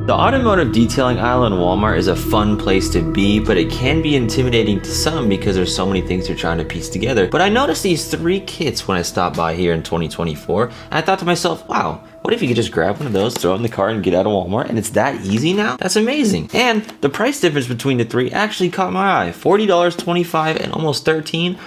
The automotive detailing aisle in Walmart is a fun place to be, but it can be intimidating to some because there's so many things you're trying to piece together. But I noticed these 3 kits when I stopped by here in 2024, and I thought to myself, wow, what if you could just grab one of those, throw it in the car, and get out of Walmart, and it's that easy now? That's amazing. And the price difference between the 3 actually caught my eye. $40, $25, and almost $13.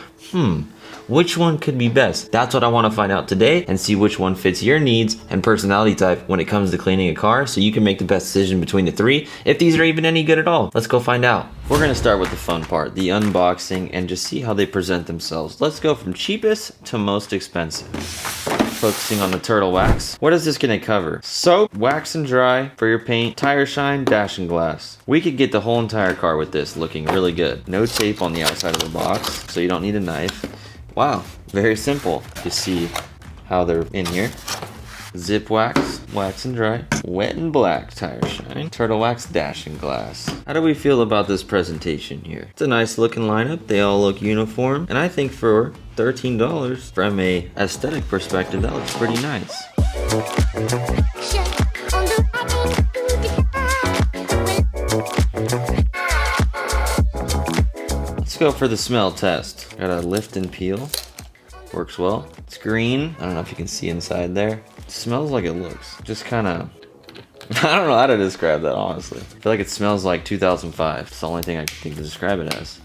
Which one could be best? That's what I want to find out today and see which one fits your needs and personality type when it comes to cleaning a car, so you can make the best decision between the 3, if these are even any good at all. Let's go find out. We're gonna start with the fun part, the unboxing, and just see how they present themselves. Let's go from cheapest to most expensive. Focusing on the turtle wax. What is this gonna cover? Soap, wax and dry for your paint, tire shine, dash and glass. We could get the whole entire car with this looking really good. No tape on the outside of the box, so you don't need a knife. Wow, very simple. You see how they're in here. Zip wax, wax and dry, wet and black, tire shine, turtle wax, dash and glass. How do we feel about this presentation here? It's a nice looking lineup. They all look uniform. And I think for $13, from a aesthetic perspective, that looks pretty nice. Let's go for the smell test. Got a lift and peel. Works well. It's green. I don't know if you can see inside there. It smells like it looks. Just kind of... I don't know how to describe that, honestly. I feel like it smells like 2005. It's the only thing I can think to describe it as.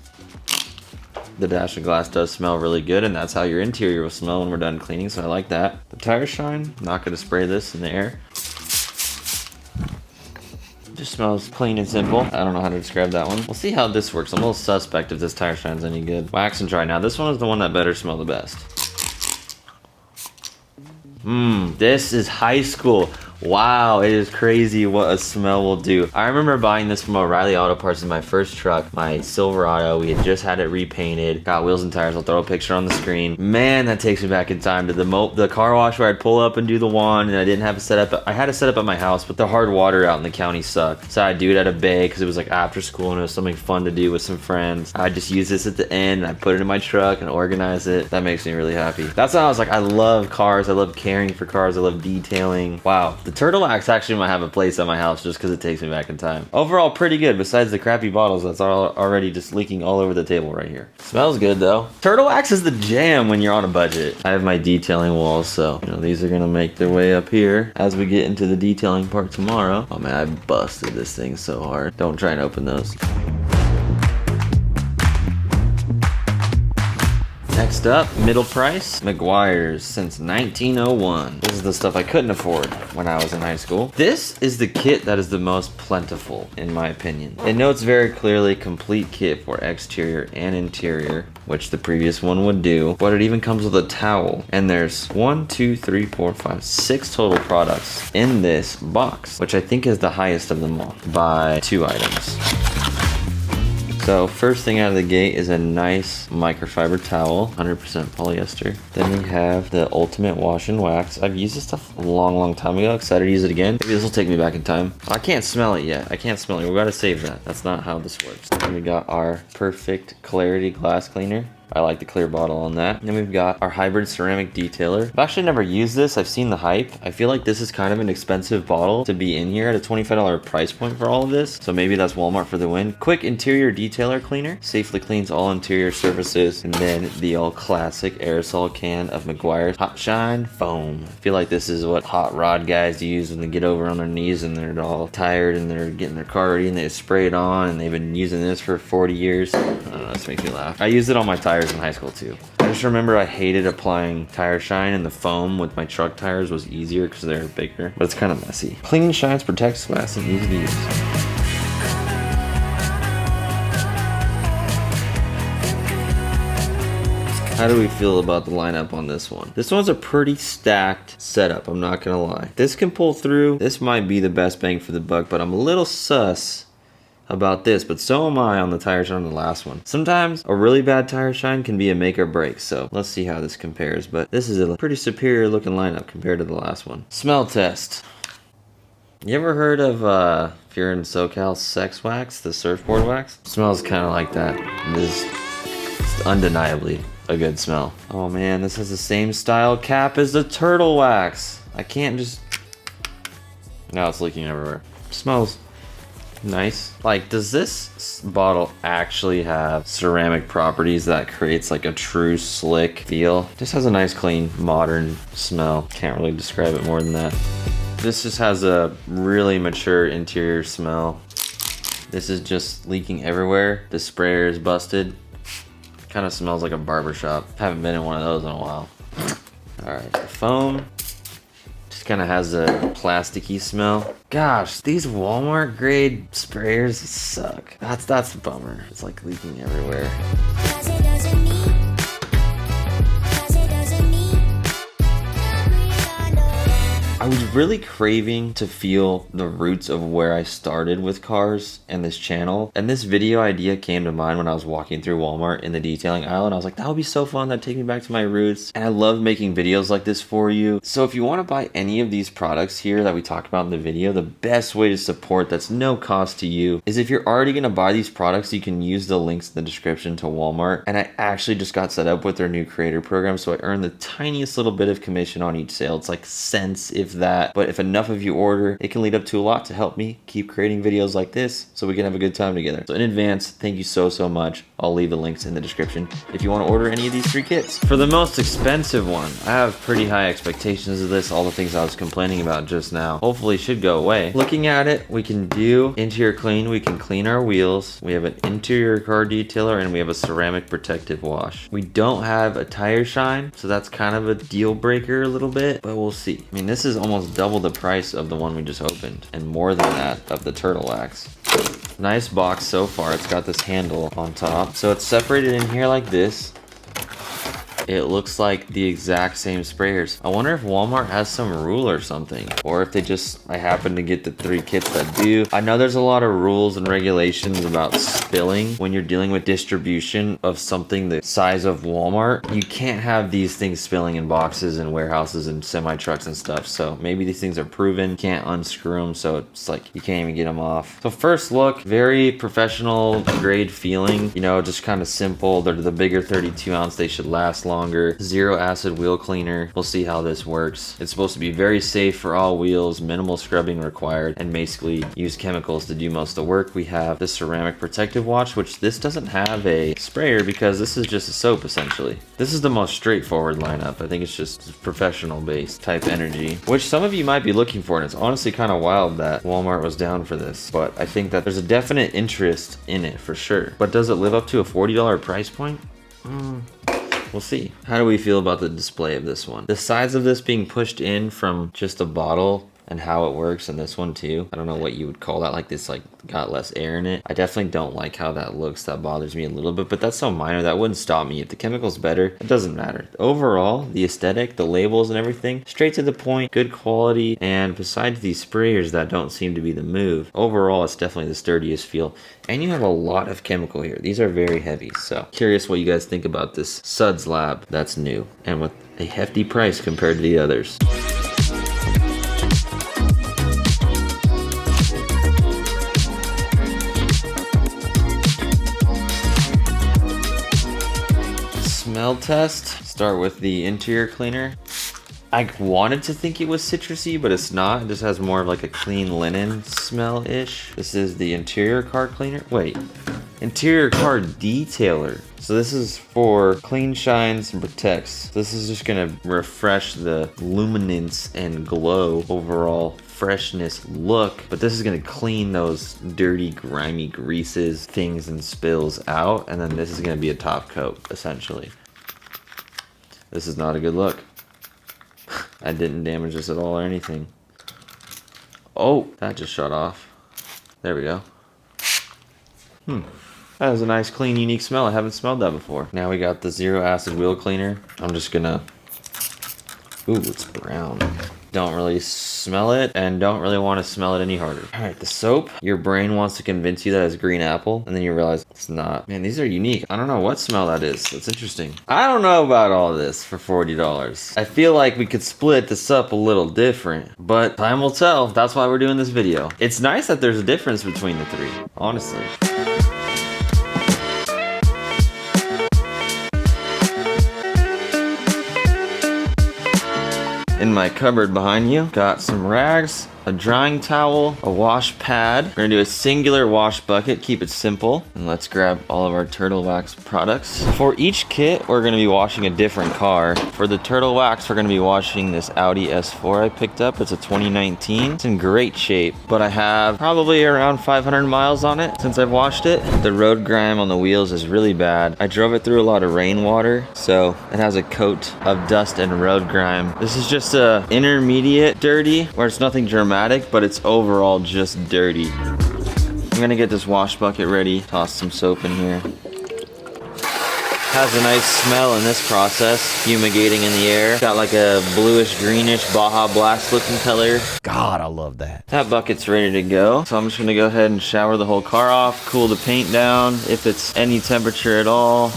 The dash and glass does smell really good, and that's how your interior will smell when we're done cleaning, so I like that. The tire shine, not going to spray this in the air. Just smells clean and simple. I don't know how to describe that one. We'll see how this works. I'm a little suspect if this tire shine's any good. Wax and dry. Now this one is the one that better smell the best. This is high school. Wow, it is crazy what a smell will do. I remember buying this from O'Reilly Auto Parts in my first truck, my Silverado. We had just had it repainted, got wheels and tires. I'll throw a picture on the screen. Man, that takes me back in time to the car wash where I'd pull up and do the wand, and I didn't have it set up. I had it set up at my house, but the hard water out in the county sucked. So I'd do it at a bay because it was like after school and it was something fun to do with some friends. I'd just use this at the end and I'd put it in my truck and organize it. That makes me really happy. That's how I was like, I love cars. I love caring for cars. I love detailing. Wow. The turtle wax actually might have a place at my house just because it takes me back in time. Overall, pretty good besides the crappy bottles that's already just leaking all over the table right here. Smells good though. Turtle wax is the jam when you're on a budget. I have my detailing walls, so these are gonna make their way up here as we get into the detailing part tomorrow. Oh man, I busted this thing so hard. Don't try and open those. Next up, middle price, Meguiars since 1901. This is the stuff I couldn't afford when I was in high school. This is the kit that is the most plentiful, in my opinion. It notes very clearly complete kit for exterior and interior, which the previous one would do, but it even comes with a towel. And there's 1, 2, 3, 4, 5, 6 total products in this box, which I think is the highest of them all by 2 items. So first thing out of the gate is a nice microfiber towel, 100% polyester. Then we have the ultimate wash and wax. I've used this stuff a long time ago. Excited to use it again. Maybe this will take me back in time. I can't smell it yet. I can't smell it. We gotta save that. That's not how this works. Then we got our perfect clarity glass cleaner. I like the clear bottle on that. And then we've got our hybrid ceramic detailer. I've actually never used this. I've seen the hype. I feel like this is kind of an expensive bottle to be in here at a $25 price point for all of this. So maybe that's Walmart for the win. Quick interior detailer cleaner. Safely cleans all interior surfaces. And then the all classic aerosol can of Meguiar's Hot Shine Foam. I feel like this is what hot rod guys use when they get over on their knees and they're all tired and they're getting their car ready and they spray it on, and they've been using this for 40 years. I don't know, this makes me laugh. I used it on my tires in high school too. I just remember I hated applying tire shine, and the foam with my truck tires was easier because they're bigger, but it's kind of messy. Clean, shines, protects, lasts, and easy to use. How do we feel about the lineup on this one? This one's a pretty stacked setup, I'm not gonna lie. This can pull through. This might be the best bang for the buck, but I'm a little sus about this, but so am I on the tire shine on the last one. Sometimes a really bad tire shine can be a make or break, so let's see how this compares. But this is a pretty superior looking lineup compared to the last one. Smell test. You ever heard of, if you're in SoCal, Sex Wax, the surfboard wax? It smells kind of like that. This is undeniably a good smell. Oh man, this has the same style cap as the turtle wax. I can't just... Now it's leaking everywhere. Smells nice. Like, does this bottle actually have ceramic properties that creates like a true slick feel? Just has a nice, clean, modern smell. Can't really describe it more than that. This just has a really mature interior smell. This is just leaking everywhere. The sprayer is busted. Kind of smells like a barbershop. Haven't been in one of those in a while. All right, the foam just kind of has a plasticky smell. Gosh, these Walmart grade sprayers suck. That's the bummer. It's like leaking everywhere. I was really craving to feel the roots of where I started with cars and this channel. And this video idea came to mind when I was walking through Walmart in the detailing aisle. And I was like, that would be so fun. That'd take me back to my roots. And I love making videos like this for you. So if you want to buy any of these products here that we talked about in the video, the best way to support that's no cost to you is if you're already going to buy these products, you can use the links in the description to Walmart. And I actually just got set up with their new creator program. So I earn the tiniest little bit of commission on each sale. It's like cents, if that, but if enough of you order, it can lead up to a lot to help me keep creating videos like this so we can have a good time together. So in advance, thank you so much. I'll leave the links in the description if you want to order any of these 3 kits. For the most expensive one, I have pretty high expectations of this. All the things I was complaining about just now hopefully should go away. Looking at it, we can do interior clean, we can clean our wheels, we have an interior car detailer, and we have a ceramic protective wash. We don't have a tire shine, so that's kind of a deal breaker a little bit, but we'll see. I mean, this is almost double the price of the one we just opened, and more than that of the Turtle Axe. Nice box so far. It's got this handle on top, so it's separated in here like this. It looks like the exact same sprayers. I wonder if Walmart has some rule or something, or if I happen to get the 3 kits that do. I know there's a lot of rules and regulations about spilling when you're dealing with distribution of something the size of Walmart. You can't have these things spilling in boxes and warehouses and semi trucks and stuff. So maybe these things are proven, can't unscrew them, so it's like you can't even get them off. So first look, very professional grade feeling, you know, just kind of simple. They're the bigger 32 ounce, they should last longer. Zero acid wheel cleaner. We'll see how this works. It's supposed to be very safe for all wheels, minimal scrubbing required, and basically use chemicals to do most of the work. We have the ceramic protective wash, which this doesn't have a sprayer because this is just a soap essentially. This is the most straightforward lineup. I think it's just professional based type energy, which some of you might be looking for, and it's honestly kind of wild that Walmart was down for this, but I think that there's a definite interest in it for sure. But does it live up to a $40 price point? We'll see. How do we feel about the display of this one? The sides of this being pushed in from just a bottle and how it works, and this one too. I don't know what you would call that, like this like got less air in it. I definitely don't like how that looks. That bothers me a little bit, but that's so minor that wouldn't stop me. If the chemical's better, it doesn't matter. Overall, the aesthetic, the labels and everything, straight to the point, good quality, and besides these sprayers that don't seem to be the move, overall it's definitely the sturdiest feel. And you have a lot of chemical here. These are very heavy, so curious what you guys think about this Suds Lab that's new and with a hefty price compared to the others. Smell test. Start with the interior cleaner. I wanted to think it was citrusy, but it's not. It just has more of like a clean linen smell-ish. This is the interior car cleaner. Wait, interior car detailer. So this is for clean, shines, and protects. This is just gonna refresh the luminance and glow, overall freshness look, but this is gonna clean those dirty, grimy greases, things, and spills out, and then this is gonna be a top coat, essentially. This is not a good look. I didn't damage this at all or anything. Oh, that just shut off. There we go. That is a nice, clean, unique smell. I haven't smelled that before. Now we got the zero acid wheel cleaner. I'm just gonna... Ooh, it's brown. Don't really smell it and don't really want to smell it any harder. All right, the soap. Your brain wants to convince you that it's green apple, and then you realize it's not. Man, these are unique. I don't know what smell that is. That's interesting. I don't know about all this for $40. I feel like we could split this up a little different, but time will tell. That's why we're doing this video. It's nice that there's a difference between the 3, honestly. In my cupboard behind you, got some rags. a drying towel, a wash pad. We're gonna do a singular wash bucket, keep it simple. And let's grab all of our turtle wax products. For each kit, we're gonna be washing a different car. For the turtle wax, we're gonna be washing this Audi S4 I picked up. It's a 2019. It's in great shape, but I have probably around 500 miles on it since I've washed it. The road grime on the wheels is really bad. I drove it through a lot of rainwater, so it has a coat of dust and road grime. This is just a intermediate dirty, where it's nothing dramatic, but it's overall just dirty. I'm gonna get this wash bucket ready, toss some soap in here. Has a nice smell in this process, fumigating in the air. Got like a bluish greenish Baja Blast looking color. God, I love that. That bucket's ready to go. So I'm just gonna go ahead and shower the whole car off, cool the paint down if it's any temperature at all,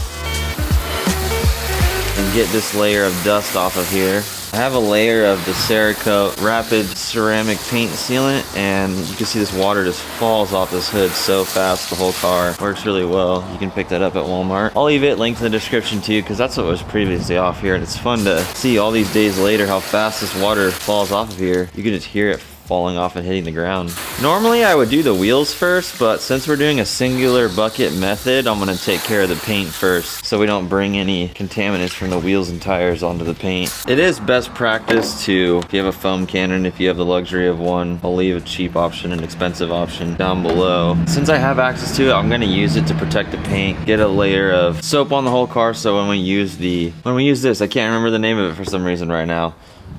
and get this layer of dust off of here. I have a layer of the Cerakote Rapid Ceramic Paint Sealant, and you can see this water just falls off this hood so fast. The whole car works really well. You can pick that up at Walmart. I'll leave it linked in the description too, because that's what was previously off here, and it's fun to see all these days later how fast this water falls off of here. You can just hear it falling off and hitting the ground. Normally I would do the wheels first, but since we're doing a singular bucket method, I'm gonna take care of the paint first so we don't bring any contaminants from the wheels and tires onto the paint. It is best practice to, if you have a foam cannon, if you have the luxury of one, I'll leave a cheap option and expensive option down below. Since I have access to it, I'm gonna use it to protect the paint, get a layer of soap on the whole car so when we use this, I can't remember the name of it for some reason right now,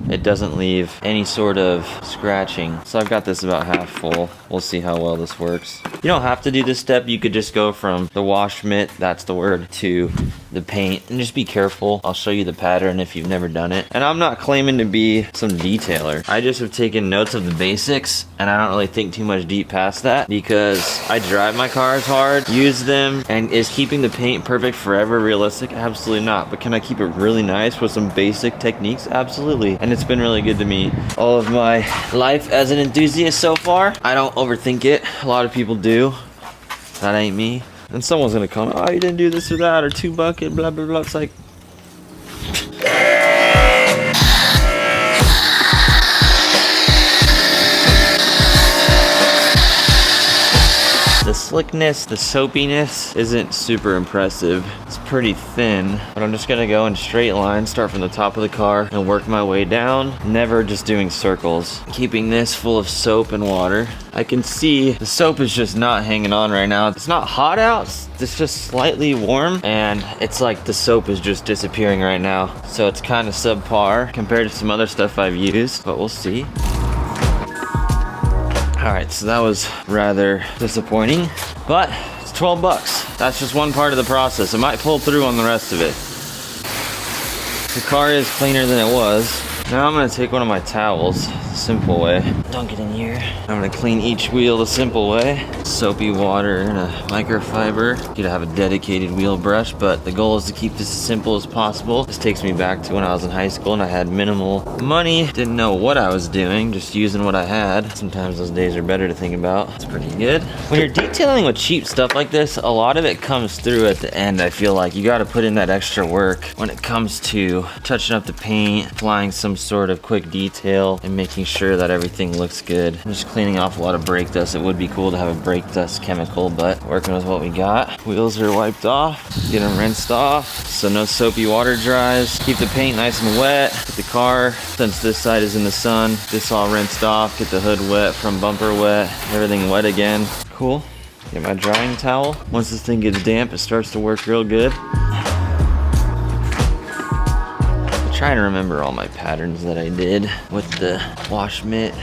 it doesn't leave any sort of scratching. So I've got this about half full. We'll see how well this works. You don't have to do this step. You could just go from the wash mitt, that's the word, to the paint, and just be careful. I'll show you the pattern if you've never done it. And I'm not claiming to be some detailer. I just have taken notes of the basics, and I don't really think too much deep past that because I drive my cars hard, use them, and is keeping the paint perfect forever realistic? Absolutely not. But can I keep it really nice with some basic techniques? Absolutely. And it's been really good to me all of my life as an enthusiast so far. I don't overthink it. A lot of people do. That ain't me. And someone's gonna come, oh, you didn't do this or that, or 2 bucket, blah, blah, blah. It's like, the slickness, the soapiness isn't super impressive. It's pretty thin, but I'm just gonna go in straight lines, start from the top of the car and work my way down, never just doing circles. Keeping this full of soap and water. I can see the soap is just not hanging on right now. It's not hot out, it's just slightly warm, and it's like the soap is just disappearing right now. So it's kind of subpar compared to some other stuff I've used, but we'll see. Alright, so that was rather disappointing, but it's 12 bucks. That's just one part of the process. It might pull through on the rest of it. The car is cleaner than it was. Now I'm gonna take one of my towels, the simple way. Don't get in here. I'm gonna clean each wheel the simple way. Soapy water and a microfiber. You gotta have a dedicated wheel brush, but the goal is to keep this as simple as possible. This takes me back to when I was in high school and I had minimal money. Didn't know what I was doing, just using what I had. Sometimes those days are better to think about. It's pretty good. When you're detailing with cheap stuff like this, a lot of it comes through at the end. I feel like you gotta put in that extra work when it comes to touching up the paint, applying some sort of quick detail, and making sure that everything looks good. I'm just cleaning off a lot of brake dust. It would be cool to have a brake dust chemical, but working with what we got. Wheels are wiped off, get them rinsed off so no soapy water dries. Keep the paint nice and wet. Get the car, since this side is in the sun, this all rinsed off. Get the hood wet from bumper wet, everything wet again. Cool. Get my drying towel. Once this thing gets damp, it starts to work real good. Trying to remember all my patterns that I did with the wash mitt.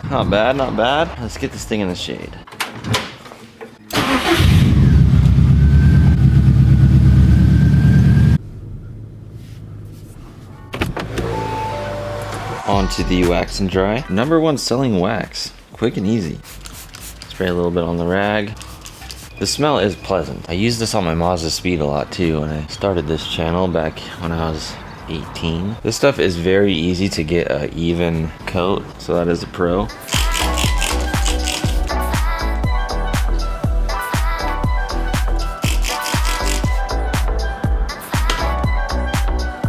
Not bad, not bad. Let's get this thing in the shade. Onto the wax and dry. Number 1 selling wax. Quick and easy. Spray a little bit on the rag. The smell is pleasant. I use this on my Mazda Speed a lot too when I started this channel back when I was 18. This stuff is very easy to get an even coat, so that is a pro.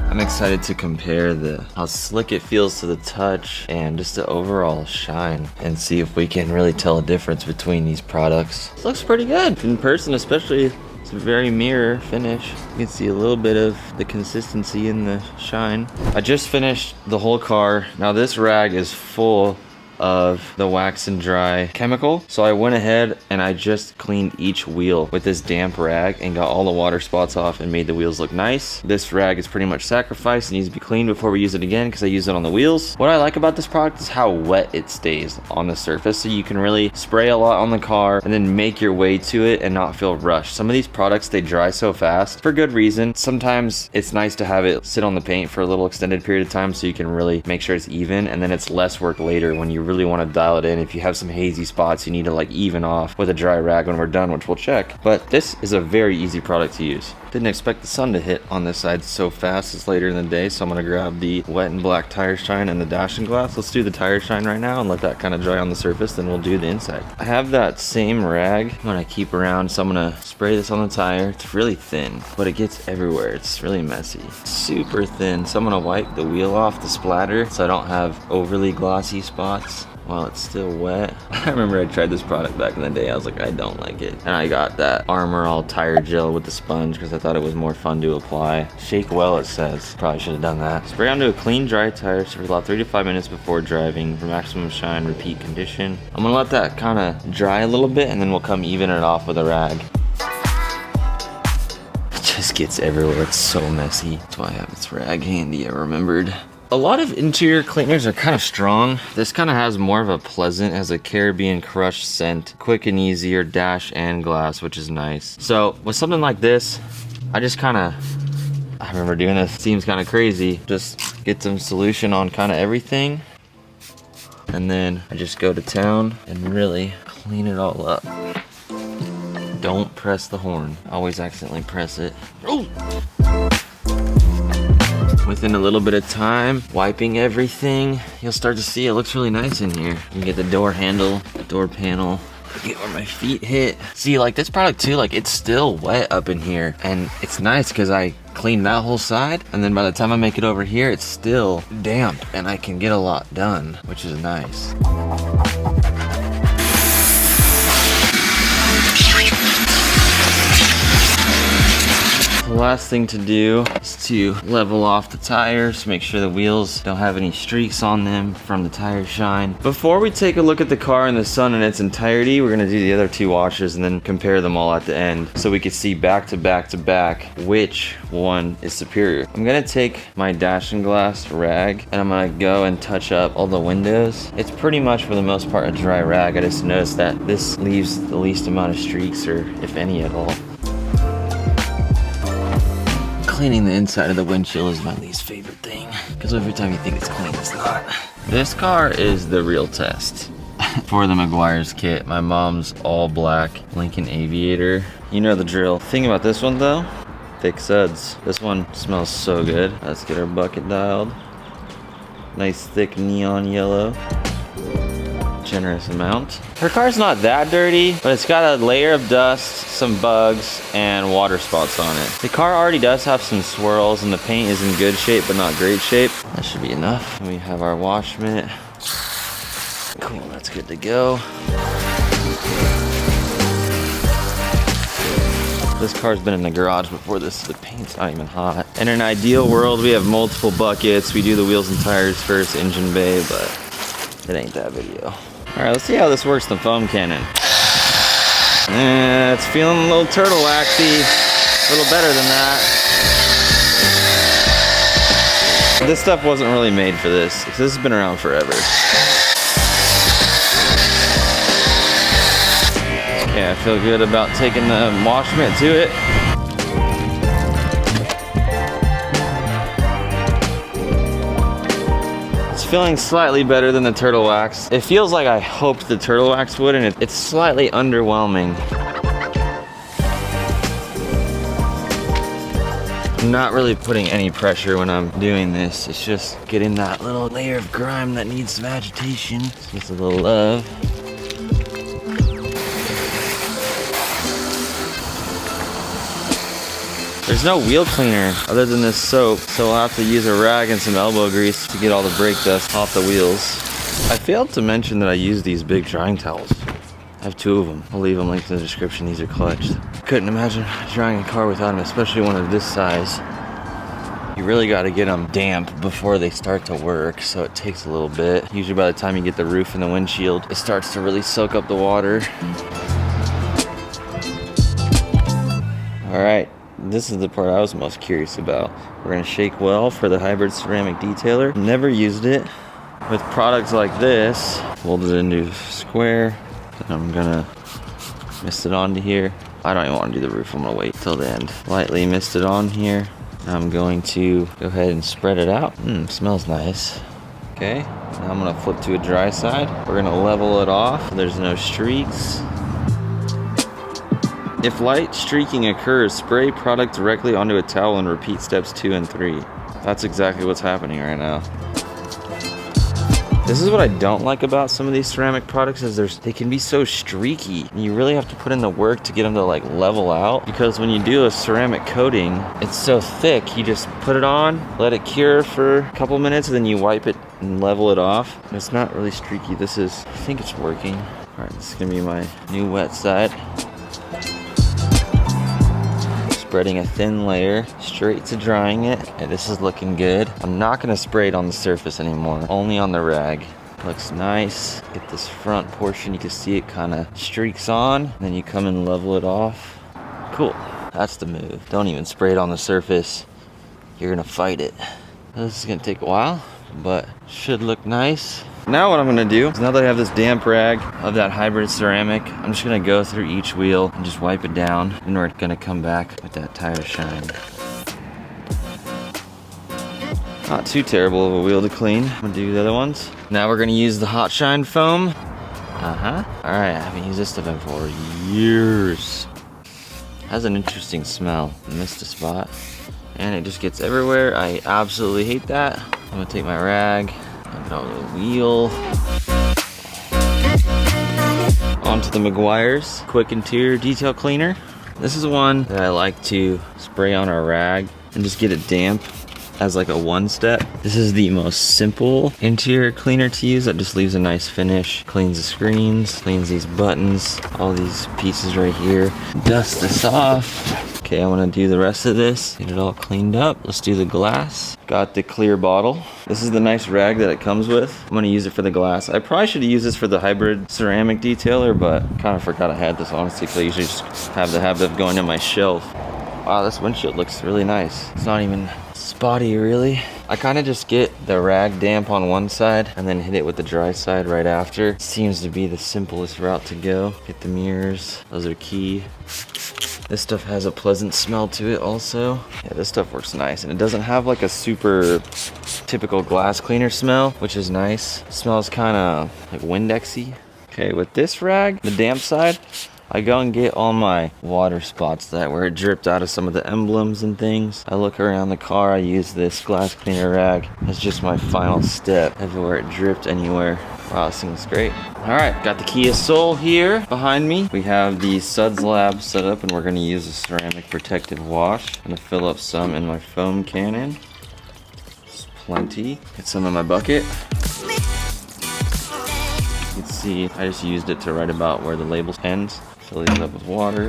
I'm excited to compare how slick it feels to the touch and just the overall shine and see if we can really tell a difference between these products. It looks pretty good in person, especially. It's a very mirror finish. You can see a little bit of the consistency in the shine. I just finished the whole car. Now this rag is full of the wax and dry chemical, so I went ahead and I just cleaned each wheel with this damp rag and got all the water spots off and made the wheels look nice. This rag is pretty much sacrificed. It needs to be cleaned before we use it again because I use it on the wheels. What I like about this product is how wet it stays on the surface, so you can really spray a lot on the car and then make your way to it and not feel rushed. Some of these products, they dry so fast for good reason. Sometimes it's nice to have it sit on the paint for a little extended period of time so you can really make sure it's even, and then it's less work later when you really want to dial it in. If you have some hazy spots, you need to like even off with a dry rag when we're done, which we'll check. But this is a very easy product to use. Didn't expect the sun to hit on this side so fast. It's later in the day, so I'm gonna grab the wet and black tire shine and the dashing glass. Let's do the tire shine right now and let that kind of dry on the surface, then we'll do the inside. I have that same rag I'm gonna keep around, so I'm gonna spray this on the tire. It's really thin, but it gets everywhere. It's really messy. Super thin, so I'm gonna wipe the wheel off the splatter so I don't have overly glossy spots while it's still wet. I remember I tried this product back in the day. I was like, I don't like it. And I got that Armor All tire gel with the sponge because I thought it was more fun to apply. Shake well, it says. Probably should have done that. Spray onto a clean, dry tire for about 3 to 5 minutes before driving for maximum shine, repeat condition. I'm gonna let that kind of dry a little bit and then we'll come even it off with a rag. It just gets everywhere. It's so messy. That's why I have this rag handy, I remembered. A lot of interior cleaners are kind of strong. This kind of has more of a pleasant, has a Caribbean crush scent, quick and easier dash and glass, which is nice. So with something like this, I remember doing this, seems kind of crazy. Just get some solution on kind of everything. And then I just go to town and really clean it all up. Don't press the horn. Always accidentally press it. Oh! Within a little bit of time, wiping everything, you'll start to see it looks really nice in here. You can get the door handle, the door panel, get where my feet hit. See, like this product too, like it's still wet up in here, and it's nice because I cleaned that whole side, and then by the time I make it over here, it's still damp, and I can get a lot done, which is nice. The last thing to do is to level off the tires, make sure the wheels don't have any streaks on them from the tire shine. Before we take a look at the car in the sun in its entirety, we're gonna do the other 2 washes and then compare them all at the end so we can see back to back to back which one is superior. I'm gonna take my dashing glass rag and I'm gonna go and touch up all the windows. It's pretty much for the most part a dry rag. I just noticed that this leaves the least amount of streaks, or if any at all. Cleaning the inside of the windshield is my least favorite thing, because every time you think it's clean, it's not. This car is the real test. For the Meguiars kit, my mom's all black Lincoln Aviator. You know the drill. Thing about this one though, thick suds. This one smells so good. Let's get our bucket dialed. Nice thick neon yellow. Generous amount. Her car's not that dirty, but it's got a layer of dust, some bugs, and water spots on it. The car already does have some swirls, and the paint is in good shape, but not great shape. That should be enough. And we have our wash mitt. Cool, that's good to go. This car's been in the garage before this. The paint's not even hot. In an ideal world, we have multiple buckets. We do the wheels and tires first, engine bay, but it ain't that video. All right, let's see how this works, the foam cannon. It's feeling a little turtle waxy, a little better than that. This stuff wasn't really made for this. This has been around forever. Yeah, I feel good about taking the wash mitt to it. Feeling slightly better than the turtle wax. It feels like I hoped the turtle wax would, and it's slightly underwhelming. I'm not really putting any pressure when I'm doing this. It's just getting that little layer of grime that needs some agitation. Just a little love. There's no wheel cleaner other than this soap, so I'll have to use a rag and some elbow grease to get all the brake dust off the wheels. I failed to mention that I use these big drying towels. I have 2 of them. I'll leave them linked in the description. These are clutch. Couldn't imagine drying a car without them, especially one of this size. You really got to get them damp before they start to work, so it takes a little bit. Usually by the time you get the roof and the windshield, it starts to really soak up the water. All right, this is the part I was most curious about. We're gonna shake well for the hybrid ceramic detailer. Never used it. With products like this, fold it into a square. Then I'm gonna mist it onto here. I don't even want to do the roof, I'm gonna wait till the end. Lightly mist it on here. I'm going to go ahead and spread it out. Smells nice. Okay, now I'm gonna flip to a dry side. We're gonna level it off so there's no streaks. If light streaking occurs, spray product directly onto a towel and repeat steps 2 and 3. That's exactly what's happening right now. This is what I don't like about some of these ceramic products is they can be so streaky. And you really have to put in the work to get them to like level out, because when you do a ceramic coating, it's so thick, you just put it on, let it cure for a couple minutes, and then you wipe it and level it off. And it's not really streaky. I think it's working. All right, this is gonna be my new wet side. Spreading a thin layer straight to drying it. Okay, this is looking good. I'm not gonna spray it on the surface anymore, only on the rag. Looks nice. Get this front portion, you can see it kind of streaks on, and then you come and level it off. Cool, that's the move. Don't even spray it on the surface. You're gonna fight it. This is gonna take a while, but should look nice. Now what I'm gonna do is, now that I have this damp rag of that hybrid ceramic, I'm just gonna go through each wheel and just wipe it down, and we're gonna come back with that tire shine. Not too terrible of a wheel to clean. I'm gonna do the other ones. Now we're gonna use the hot shine foam. All right, I haven't used this stuff in for years. Has an interesting smell. I missed a spot, and it just gets everywhere. I absolutely hate that. I'm gonna take my rag, go to the wheel. Onto the Meguiars Quick Interior Detail Cleaner. This is one that I like to spray on a rag and just get it damp as like a 1-step. This is the most simple interior cleaner to use that just leaves a nice finish. Cleans the screens, cleans these buttons, all these pieces right here. Dust this off. Okay, I'm gonna do the rest of this. Get it all cleaned up. Let's do the glass. Got the clear bottle. This is the nice rag that it comes with. I'm gonna use it for the glass. I probably should have used this for the hybrid ceramic detailer, but kind of forgot I had this, honestly, because I usually just have the habit of going in my shelf. Wow, this windshield looks really nice. It's not even spotty, really. I kind of just get the rag damp on one side and then hit it with the dry side right after. Seems to be the simplest route to go. Get the mirrors, those are key. This stuff has a pleasant smell to it also. Yeah, this stuff works nice, and it doesn't have like a super typical glass cleaner smell, which is nice. It smells kind of like Windexy. Okay, with this rag, the damp side, I go and get all my water spots where it dripped out of some of the emblems and things. I look around the car, I use this glass cleaner rag. It's just my final step everywhere it dripped anywhere. Wow, this thing's great. All right, got the Kia Soul here behind me. We have the Suds Lab set up, and we're gonna use a ceramic protective wash. I'm gonna fill up some in my foam cannon. It's plenty. Get some in my bucket. You can see, I just used it to write about where the label ends. Fill these up with water.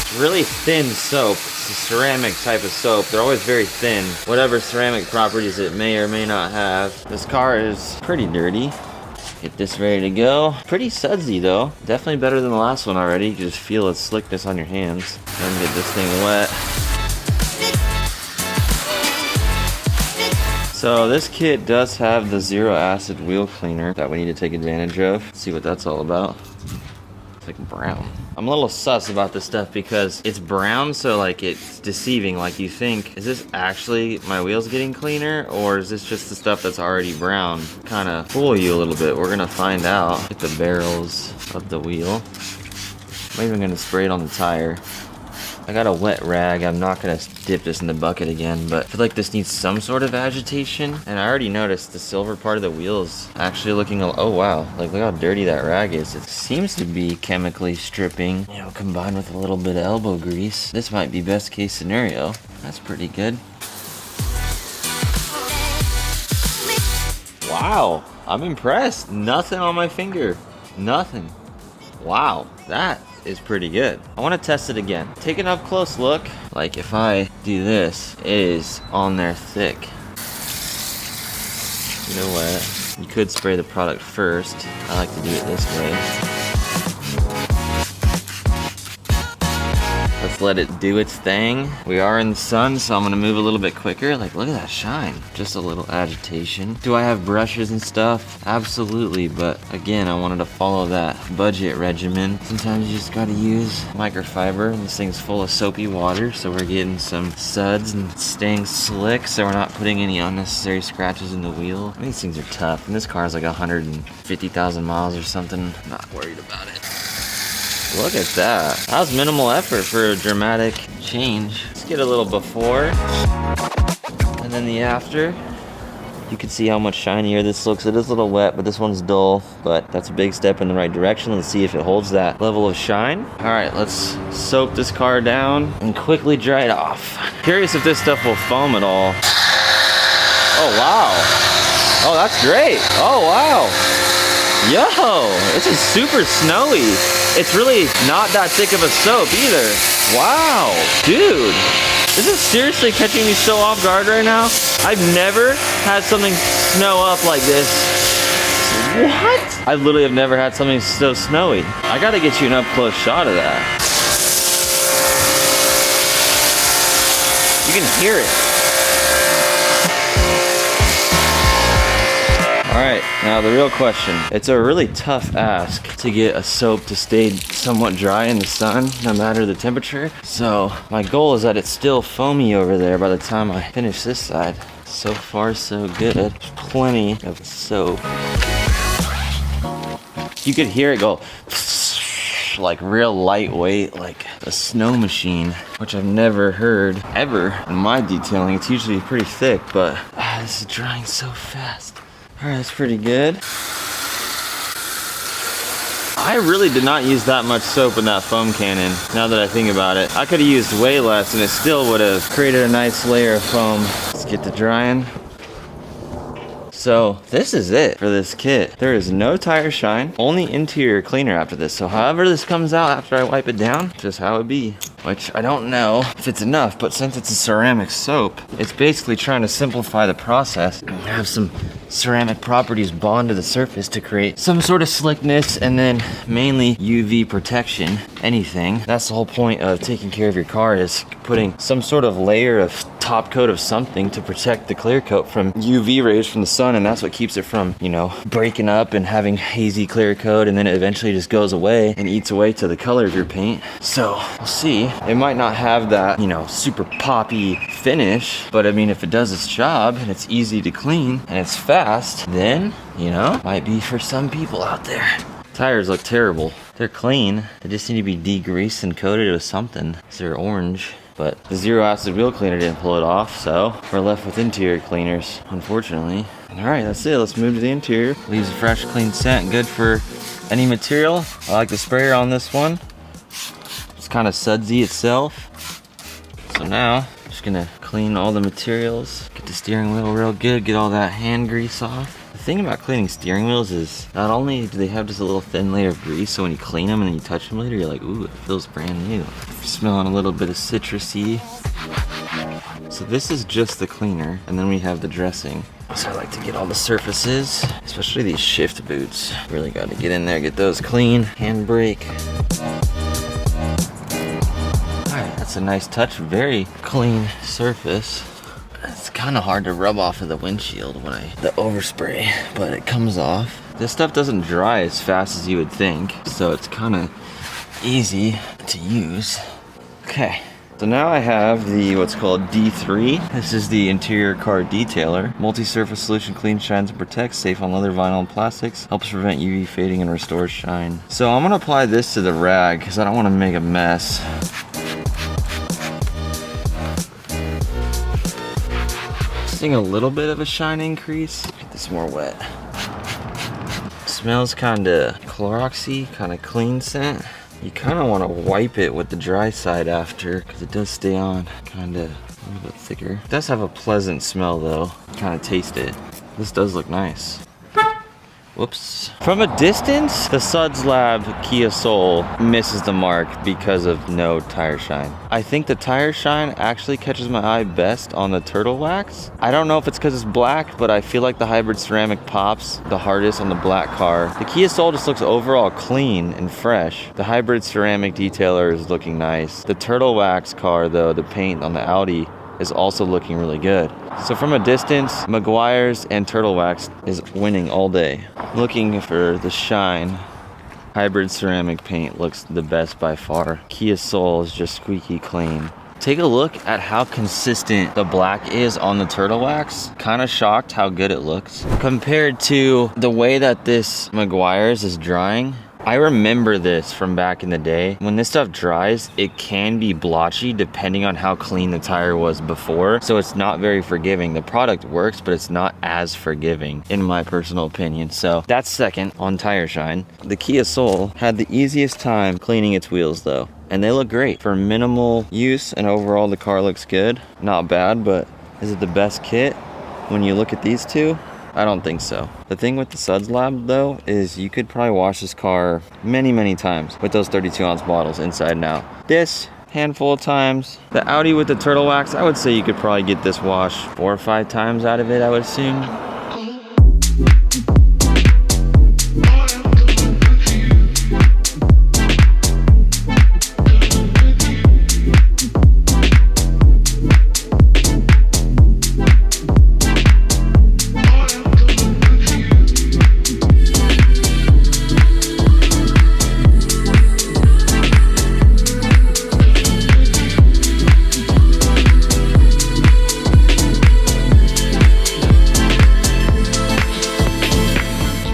It's really thin soap. It's a ceramic type of soap. They're always very thin. Whatever ceramic properties it may or may not have. This car is pretty dirty. Get this ready to go. Pretty sudsy though. Definitely better than the last one already. You can just feel its slickness on your hands. And get this thing wet. So this kit does have the zero acid wheel cleaner that we need to take advantage of. Let's see what that's all about. It's like brown. I'm a little sus about this stuff because it's brown, so like it's deceiving. Like you think, is this actually my wheels getting cleaner, or is this just the stuff that's already brown? Kind of fool you a little bit. We're gonna find out. Get the barrels of the wheel. I'm even gonna spray it on the tire. I got a wet rag. I'm not gonna dip this in the bucket again, but I feel like this needs some sort of agitation. And I already noticed the silver part of the wheel is actually looking, oh wow, like look how dirty that rag is. It seems to be chemically stripping, you know, combined with a little bit of elbow grease. This might be best case scenario. That's pretty good. Wow, I'm impressed. Nothing on my finger. Nothing. Wow, that is pretty good. I want to test it again. Take an up close look. Like if I do this, it is on there thick. You know what? You could spray the product first. I like to do it this way. Let's let it do its thing. We are in the sun, so I'm gonna move a little bit quicker. Like, look at that shine. Just a little agitation. Do I have brushes and stuff? Absolutely, but again, I wanted to follow that budget regimen. Sometimes you just gotta use microfiber, and this thing's full of soapy water, so we're getting some suds and staying slick, so we're not putting any unnecessary scratches in the wheel. These things are tough, and this car is like 150,000 miles or something. I'm not worried about it. Look at that. That was minimal effort for a dramatic change. Let's get a little before and then the after. You can see how much shinier this looks. It is a little wet, but this one's dull, but that's a big step in the right direction. Let's see if it holds that level of shine. All right, let's soap this car down and quickly dry it off. Curious if this stuff will foam at all. Oh, wow. Oh, that's great. Oh, wow. Yo, this is super snowy. It's really not that thick of a soap either. Wow, dude. This is seriously catching me so off guard right now. I've never had something snow up like this. What? I literally have never had something so snowy. I gotta get you an up close shot of that. You can hear it. Alright, now the real question. It's a really tough ask to get a soap to stay somewhat dry in the sun, no matter the temperature. So my goal is that it's still foamy over there by the time I finish this side. So far, so good. There's plenty of soap. You could hear it go like real lightweight, like a snow machine, which I've never heard ever in my detailing. It's usually pretty thick, but this is drying so fast. All right, that's pretty good. I really did not use that much soap in that foam cannon, now that I think about it. I could have used way less and it still would have created a nice layer of foam. Let's get to drying. So this is it for this kit. There is no tire shine, only interior cleaner after this. So however this comes out after I wipe it down, just how it be. Which I don't know if it's enough, but since it's a ceramic soap, it's basically trying to simplify the process and have some ceramic properties bond to the surface to create some sort of slickness and then mainly UV protection, anything. That's the whole point of taking care of your car, is putting some sort of layer of top coat of something to protect the clear coat from UV rays from the sun, and that's what keeps it from, you know, breaking up and having hazy clear coat, and then it eventually just goes away and eats away to the color of your paint. So we'll see. It might not have that, you know, super poppy finish, but I mean, if it does its job and it's easy to clean and it's fast, then, you know, might be for some people out there. Tires look terrible. They're clean. They just need to be degreased and coated with something. They're orange. But the zero acid wheel cleaner didn't pull it off, so we're left with interior cleaners, unfortunately. All right, that's it. Let's move to the interior. Leaves a fresh, clean scent, good for any material. I like the sprayer on this one. It's kind of sudsy itself. So now, I'm just gonna clean all the materials, get the steering wheel real good, get all that hand grease off. The thing about cleaning steering wheels is not only do they have just a little thin layer of grease, so when you clean them and then you touch them later, you're like, ooh, it feels brand new. Smelling a little bit of citrusy. So this is just the cleaner, and then we have the dressing. So I like to get all the surfaces, especially these shift boots. Really got to get in there, get those clean. Handbrake. All right, that's a nice touch. Very clean surface. It's kind of hard to rub off of the windshield when the overspray, but it comes off. This stuff doesn't dry as fast as you would think, so it's kind of easy to use. Okay, so now I have the what's called D3. This is the interior car detailer. Multi-surface solution, cleans, shines, and protects. Safe on leather, vinyl, and plastics. Helps prevent UV fading and restores shine. So I'm gonna apply this to the rag because I don't want to make a mess. noticing a little bit of a shine increase. Get this more wet. Smells kinda Cloroxy, kinda clean scent. You kinda wanna wipe it with the dry side after, because it does stay on kinda a little bit thicker. It does have a pleasant smell though. Kinda taste it. This does look nice. Whoops. From a distance, the Suds Lab Kia Soul misses the mark because of no tire shine. I think the tire shine actually catches my eye best on the turtle wax. I don't know if it's because it's black, but I feel like the hybrid ceramic pops the hardest on the black car. The Kia Soul just looks overall clean and fresh. The hybrid ceramic detailer is looking nice. The turtle wax car though, the paint on the Audi, is also looking really good. So from a distance, Meguiars and turtle wax is winning all day. Looking for the shine. Hybrid ceramic paint looks the best by far. Kia Soul is just squeaky clean. Take a look at how consistent the black is on the turtle wax. Kind of shocked how good it looks. Compared to the way that this Meguiars is drying, I remember this from back in the day. When this stuff dries, it can be blotchy depending on how clean the tire was before. So it's not very forgiving. The product works, but it's not as forgiving in my personal opinion. So that's second on tire shine. The Kia Soul had the easiest time cleaning its wheels though. And they look great for minimal use, and overall the car looks good. Not bad, but is it the best kit? When you look at these two, I don't think so. The thing with the Suds Lab though is you could probably wash this car many times with those 32-ounce bottles inside and out. This, handful of times. The Audi with the turtle wax, I would say you could probably get this wash 4 or 5 times out of it, I would assume.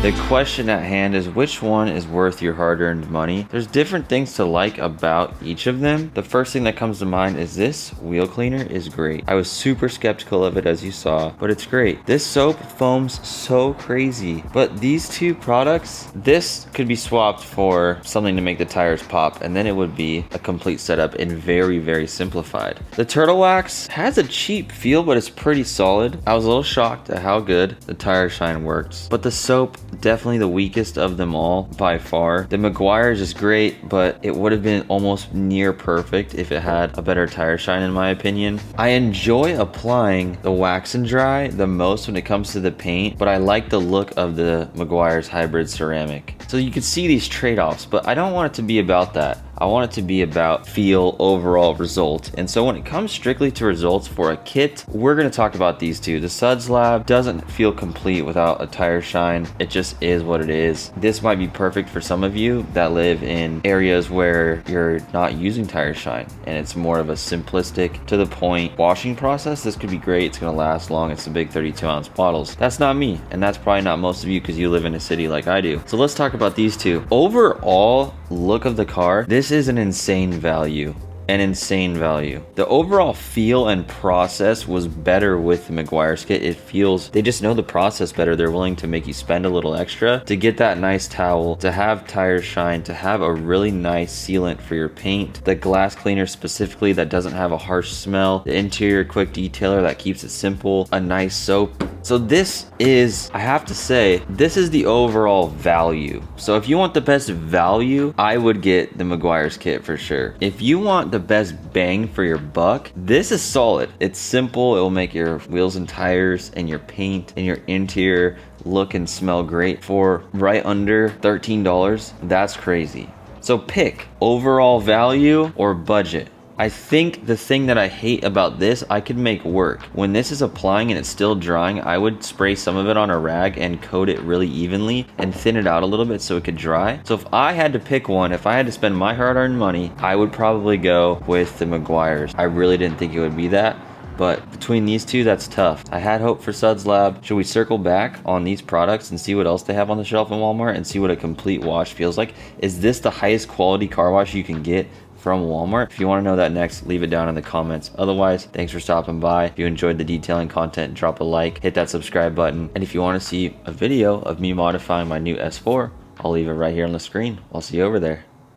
The question at hand is which one is worth your hard-earned money? There's different things to like about each of them. The first thing that comes to mind is this wheel cleaner is great. I was super skeptical of it as you saw, but it's great. This soap foams so crazy, but these two products, this could be swapped for something to make the tires pop, and then it would be a complete setup and very simplified. The turtle wax has a cheap feel, but it's pretty solid. I was a little shocked at how good the tire shine works, but the soap, definitely the weakest of them all by far. The Meguiars is great, but it would have been almost near perfect if it had a better tire shine in my opinion. I enjoy applying the wax and dry the most when it comes to the paint, but I like the look of the Meguiars hybrid ceramic. So you can see these trade-offs, but I don't want it to be about that. I want it to be about feel, overall result. And so when it comes strictly to results for a kit, we're gonna talk about these two. The Suds Lab doesn't feel complete without a tire shine. It just is what it is. This might be perfect for some of you that live in areas where you're not using tire shine and it's more of a simplistic, to the point washing process. This could be great. It's gonna last long. It's the big 32-ounce bottles. That's not me, and that's probably not most of you because you live in a city like I do. So let's talk about these two. Overall look of the car, this is an insane value. An insane value. The overall feel and process was better with the Meguiar's kit. It feels, they just know the process better. They're willing to make you spend a little extra to get that nice towel, to have tire shine, to have a really nice sealant for your paint, the glass cleaner specifically that doesn't have a harsh smell, the interior quick detailer that keeps it simple, a nice soap. So this is, I have to say, this is the overall value. So if you want the best value, I would get the Meguiar's kit for sure. If you want the best bang for your buck, this is solid. It's simple. It will make your wheels and tires and your paint and your interior look and smell great for right under $13. That's crazy. So pick overall value or budget. I think the thing that I hate about this, I could make work. When this is applying and it's still drying, I would spray some of it on a rag and coat it really evenly and thin it out a little bit so it could dry. So if I had to pick one, if I had to spend my hard-earned money, I would probably go with the Meguiars. I really didn't think it would be that, But between these two, that's tough. I had hope for Suds Lab. Should we circle back on these products and see what else they have on the shelf in Walmart and see what a complete wash feels like? Is this the highest quality car wash you can get from Walmart? If you want to know that next, leave it down in the comments. Otherwise, thanks for stopping by. If you enjoyed the detailing content, drop a like, hit that subscribe button. And if you want to see a video of me modifying my new S4, I'll leave it right here on the screen. I'll see you over there.